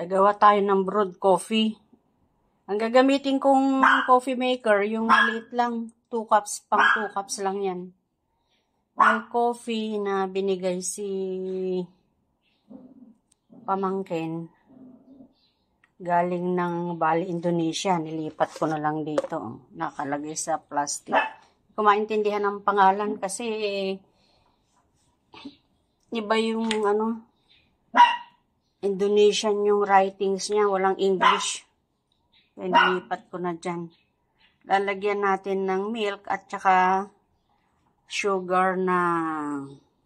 Gagawa tayo ng brewed coffee. Ang gagamitin kong coffee maker, yung maliit lang, 2 cups, pang 2 cups lang yan. May coffee na binigay si pamangkin. Galing ng Bali, Indonesia. Nilipat ko na lang dito. Nakalagay sa plastic. Hindi ko maintindihan ang pangalan kasi iba yung Indonesian yung writings niya. Walang English. Kaya nilipat ko na dyan. Lalagyan natin ng milk at saka sugar na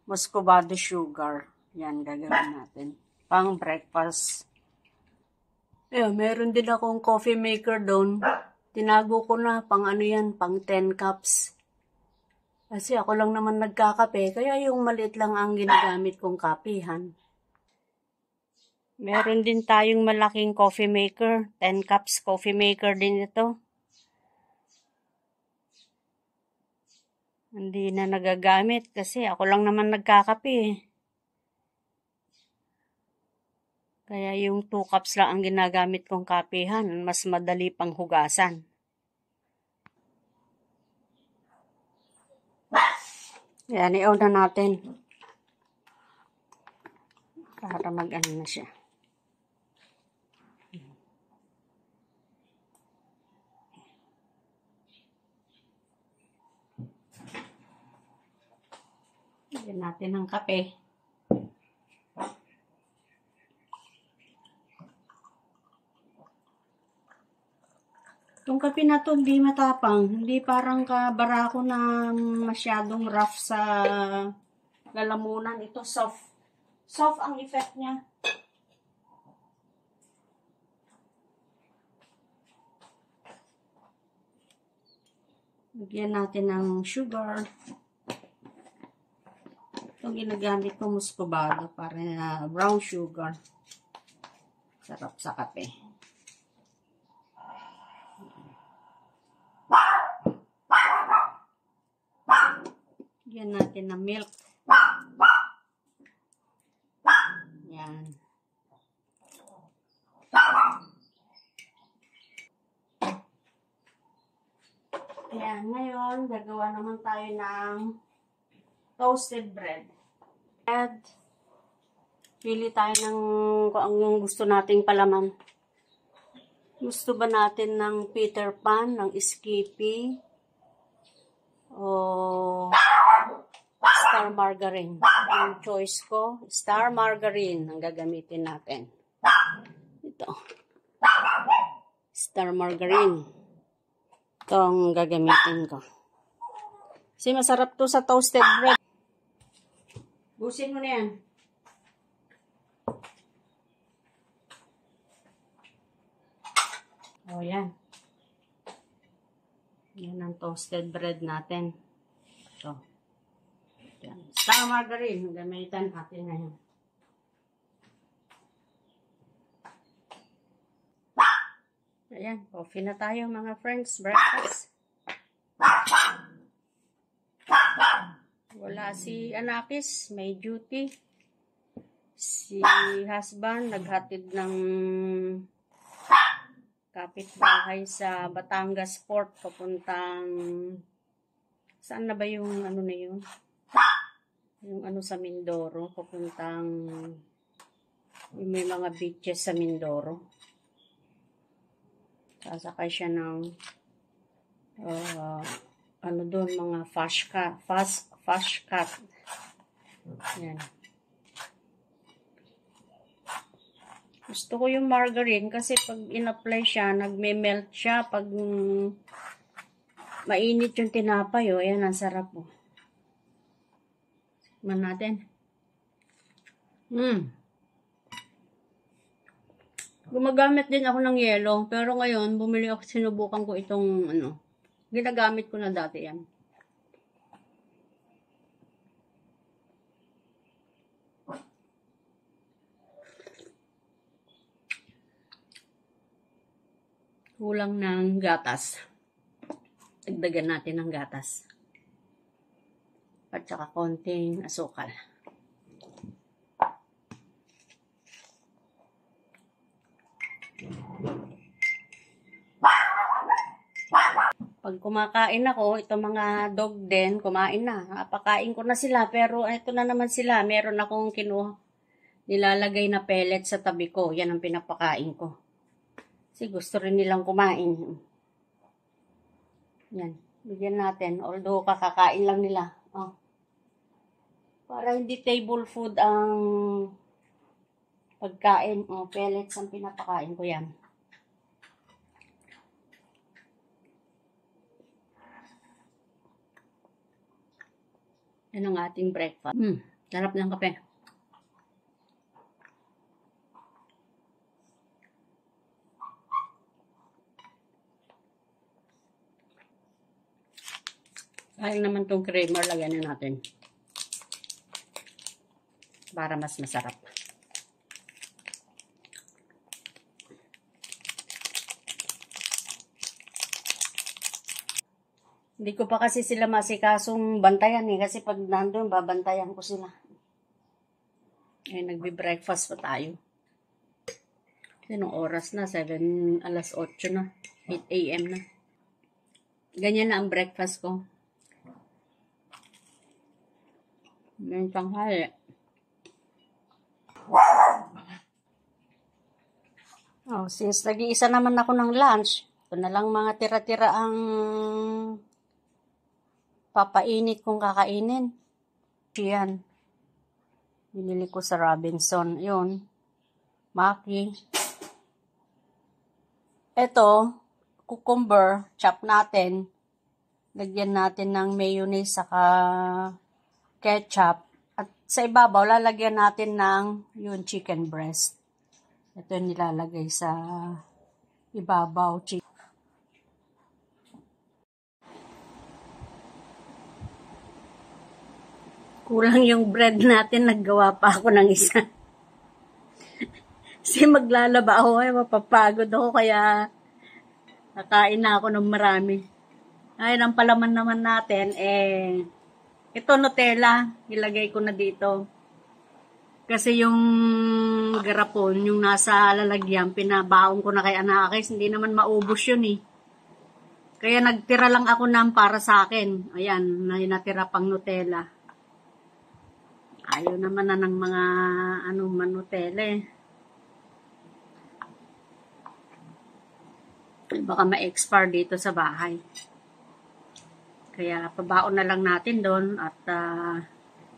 muscovado sugar. Yan, gagawin natin. Pang breakfast. Meron din akong coffee maker doon. Tinago ko na, pang yan, pang 10 cups. Kasi ako lang naman nagkakape, kaya yung maliit lang ang ginagamit kong kapihan. Meron din tayong malaking coffee maker. 10 cups coffee maker din ito. Hindi na nagagamit kasi ako lang naman nagkakape. Kaya yung 2 cups lang ang ginagamit kong kapihan. Mas madali pang hugasan. Yan, i-on na natin. Para mag-ano na siya. Lagyan natin ng kape. Itong kape na to, hindi matapang. Hindi parang kabarako na masyadong rough sa lalamunan. Ito soft. Soft ang effect niya. Lagyan natin ng sugar. Itong ginagamit ko muscovado para brown sugar. Sarap sa kape. Lagyan natin ng milk. Yan. Ayan, ngayon, gagawa naman tayo ng toasted bread. Pili tayo ng kung anong gusto nating palaman. Gusto ba natin ng Peter Pan, ng Skippy, o Star Margarine? Ang choice ko, Star Margarine ang gagamitin natin. Ito. Star Margarine. Ito ang gagamitin ko. Kasi masarap to sa toasted bread. Busin mo na yan. O, yan. Yan ang toasted bread natin. Ito. Yan. Star Margarine. Gamitan natin ngayon. Ayan. Coffee na tayo mga friends. Breakfast. Wala si Anakis. May duty. Si husband naghatid ng kapitbahay sa Batangas Port papuntang saan na ba yung ano na yun? Yung ano sa Mindoro, papuntang yung may mga beaches sa Mindoro. Sasakay siya ng ano doon, mga fast cat. Yan. Gusto ko yung margarine kasi pag in-apply siya, nagme-melt siya pag mainit yung tinapay. O, ayan, ang sarap po. Tikman natin. Gumagamit din ako ng yelo, pero ngayon, bumili ako, sinubukan ko itong, ginagamit ko na dati yan. Kulang ng gatas. Dagdagan natin ng gatas. At saka konting asukal. Pag kumakain ako, itong mga dog din, kumain na. Napakain ko na sila, pero ito na naman sila. Meron akong nilalagay na pellet sa tabi ko. Yan ang pinapakain ko. Kasi gusto rin nilang kumain. Yan, bigyan natin. Although kakakain lang nila. Oh. Para hindi table food ang pagkain. Oh, pellets ang pinapakain ko yan. Yan ang ating breakfast. Sarap ng kape. Sayang naman tong creamer, lagyan na natin. Para mas masarap. Hindi ko pa kasi sila masikasong bantayan kasi pag nandun, babantayan ko sila. Nagbe-breakfast pa tayo. Anong oras na? 7, alas 8 na. 8 a.m. na. Ganyan na ang breakfast ko. Ngayon tanghali. Since nag-iisa naman ako ng lunch, ito na lang mga tira-tira ang papainit kong kakainin. Yan. Binili ko sa Robinson. Yun. Maki. Ito, cucumber, chop natin. Lagyan natin ng mayonnaise saka ketchup. At sa ibabaw, lalagyan natin ng yung chicken breast. Ito yung nilalagay sa ibabaw. Kulang yung bread natin, naggawa pa ako ng isa. Kasi maglalaba ako, mapapagod ako, kaya nakain na ako ng marami. Ay, ang palaman naman natin, ito Nutella, ilagay ko na dito. Kasi yung garapon, yung nasa lalagyan, pinabaon ko na kay Anakis, hindi naman maubos yun Kaya nagtira lang ako ng para sa akin. Ayan, natira pang Nutella. Ayaw naman na ng mga Nutella Baka ma-expire dito sa bahay. Kaya pabaon na lang natin doon at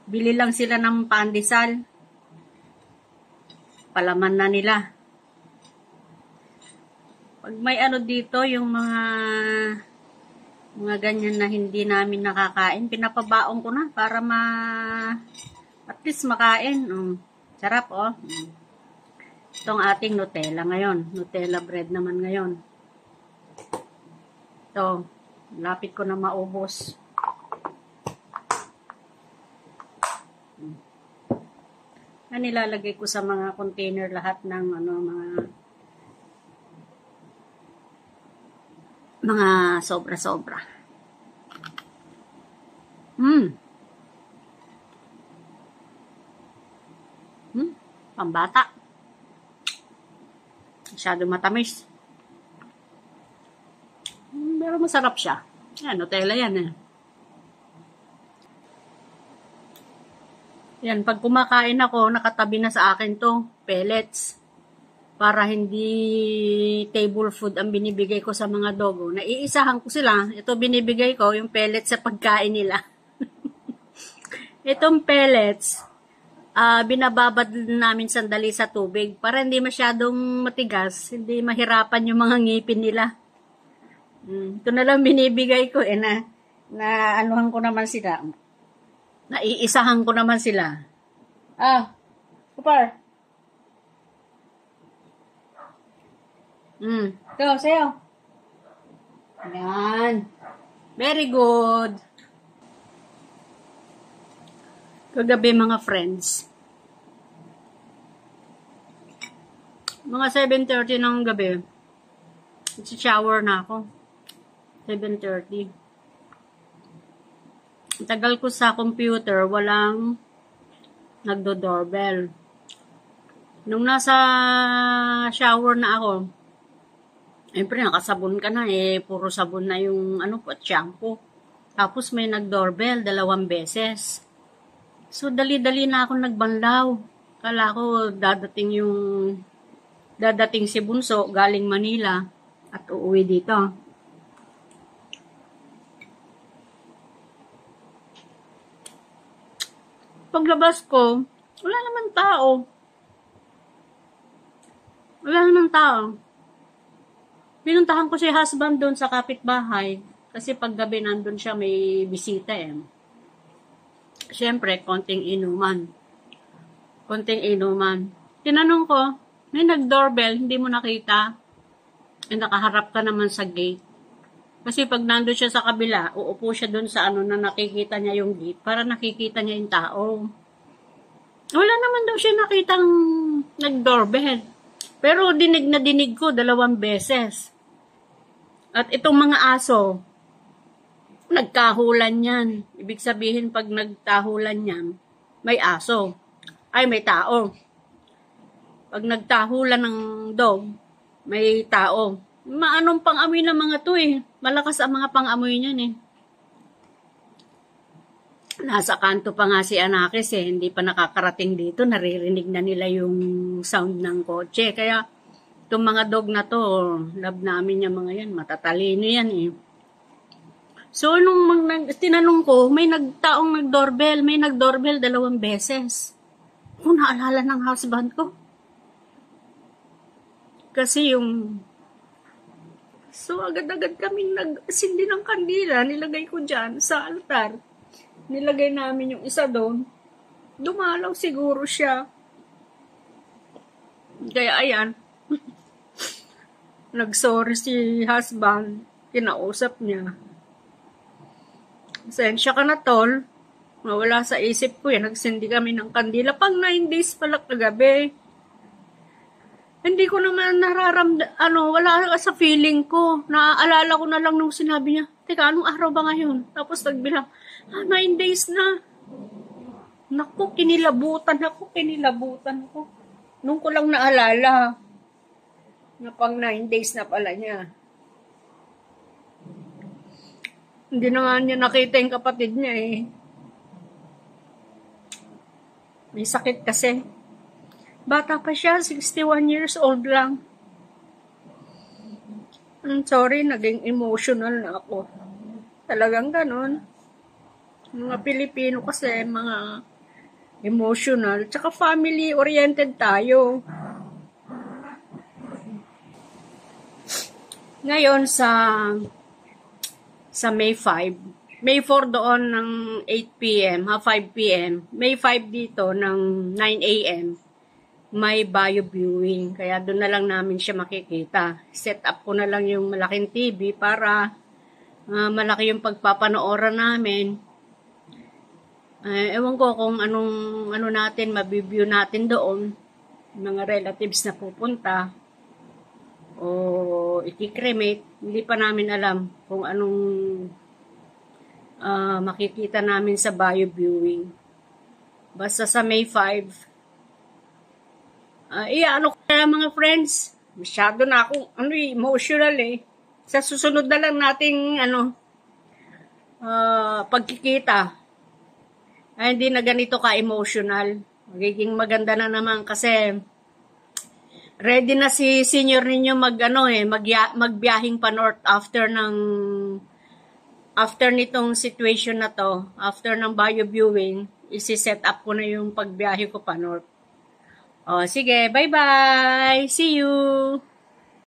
bili lang sila ng pandesal. Palaman na nila. Pag may dito, yung mga ganyan na hindi namin nakakain, pinapabaon ko na para at least makain. Sarap, Itong ating Nutella ngayon. Nutella bread naman ngayon. Ito, lapit ko na maubos. Nilalagay ko sa mga container lahat ng mga sobra-sobra. Pambata. Masyado matamis. Pero masarap siya. Yan, Nutella yan Yan, pag kumakain ako, nakatabi na sa akin to, pellets. Para hindi table food ang binibigay ko sa mga dogo. Naiisahan ko sila. Ito binibigay ko, yung pellets sa pagkain nila. Itong pellets, binababad namin sandali sa tubig para hindi masyadong matigas, hindi mahirapan yung mga ngipin nila. Ito na lang binibigay ko na anuhan ko naman sila. Naiisahan ko naman sila. Kupar. Ito, sayo. Yan. Very good. Kagabi mga friends. Mga 7:30 ng gabi. Shower na ako. 7:30. Tagal ko sa computer, walang nagdo-doorbell. Nung nasa shower na ako, Siyempre, nakasabon ka na eh. Puro sabon na yung ano, shampoo. Tapos may nag-doorbell 2 beses. So, dali-dali na ako nagbanlaw. Kala ko dadating si Bunso galing Manila at uuwi dito. Paglabas ko, wala naman tao. Wala naman tao. Pinuntahan ko si husband doon sa kapitbahay. Kasi paggabi nandun siya, may bisita eh. Siyempre, konting inuman. Tinanong ko, may nag-doorbell, hindi mo nakita? Eh, nakaharap ka naman sa gate. Kasi pag nandun siya sa kabila, uupo siya doon sa ano na nakikita niya yung gate para nakikita niya yung tao. Wala naman daw siya nakitang nag-doorbell. Pero dinig na dinig ko 2 beses. At itong mga aso, nagkahulan yan. Ibig sabihin, pag nagtahulan yan, may aso. Ay, may tao. Pag nagtahulan ng dog, may tao. Maanong pang-amoy ng mga to eh. Malakas ang mga pang-amoy niyan eh. Nasa kanto pa nga si Anakis eh. Hindi pa nakakarating dito. Naririnig na nila yung sound ng kotse. Kaya, itong mga dog na to, love namin yung mga yan. Matatalino yan eh. So, nung tinanong ko, may taong nag-doorbell. May nag-doorbell 2 beses. Kung naalala ng husband ko. Kasi yung... So, agad-agad kaming nag-sindi ng kandila. Nilagay ko dyan sa altar. Nilagay namin yung isa doon. Dumalaw siguro siya. Kaya ayan. Nag-sorry si husband. Kinausap niya. Sensya ka na tol. Nawala sa isip ko yan. Nagsindi kami ng kandila. Pang 9 days pala kagabi. Hindi ko naman wala sa feeling ko. Naaalala ko na lang nung sinabi niya, teka, anong araw ba ngayon? Tapos nagbilang, 9 days na. Naku, kinilabutan ako. Nung ko lang naalala, na pang 9 days na pala niya. Hindi na nga niya nakita yung kapatid niya eh. May sakit kasi. Bata pa siya, 61 years old lang. I'm sorry, naging emotional na ako. Talagang ganun. Mga Pilipino kasi, mga emotional. Tsaka family-oriented tayo. Ngayon sa May 5, May 4 doon ng 8 p.m., 5 p.m. May 5 dito ng 9 a.m. May bio viewing. Kaya doon na lang namin siya makikita. Set up ko na lang yung malaking TV para malaki yung pagpapanooran namin. Ewan ko kung ano natin, mabibview natin doon. Mga relatives na pupunta. O ikikremate. Hindi pa namin alam kung anong makikita namin sa bio viewing. Basta sa May 5, kaya mga friends, masyado na akong emotional eh. Sa susunod na lang nating pagkikita, ay hindi na ganito ka-emotional. Magiging maganda na naman kasi ready na si senior ninyo magbiyahing pa north after nitong situation na to, after ng bio viewing, isi-set up ko na yung pagbiyahe ko pa north. O, sige, bye-bye! See you!